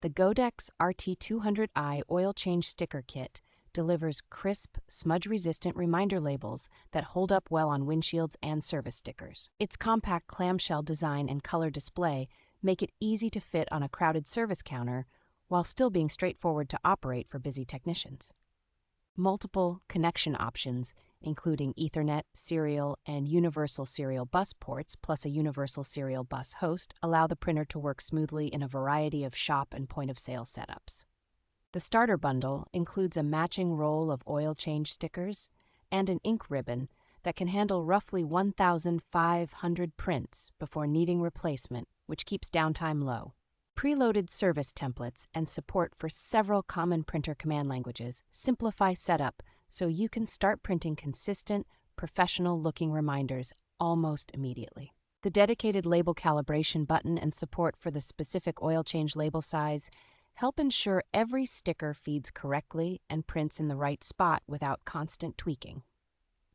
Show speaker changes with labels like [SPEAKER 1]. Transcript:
[SPEAKER 1] The Godex RT200i oil change sticker kit delivers crisp, smudge-resistant reminder labels that hold up well on windshields and service stickers. Its compact clamshell design and color display make it easy to fit on a crowded service counter while still being straightforward to operate for busy technicians. Multiple connection options, including Ethernet, serial, and universal serial bus ports, plus a universal serial bus host, allow the printer to work smoothly in a variety of shop and point-of-sale setups. The starter bundle includes a matching roll of oil change stickers and an ink ribbon that can handle roughly 1,500 prints before needing replacement, which keeps downtime low. Preloaded service templates and support for several common printer command languages simplify setup so you can start printing consistent, professional-looking reminders almost immediately. The dedicated label calibration button and support for the specific oil change label size help ensure every sticker feeds correctly and prints in the right spot without constant tweaking.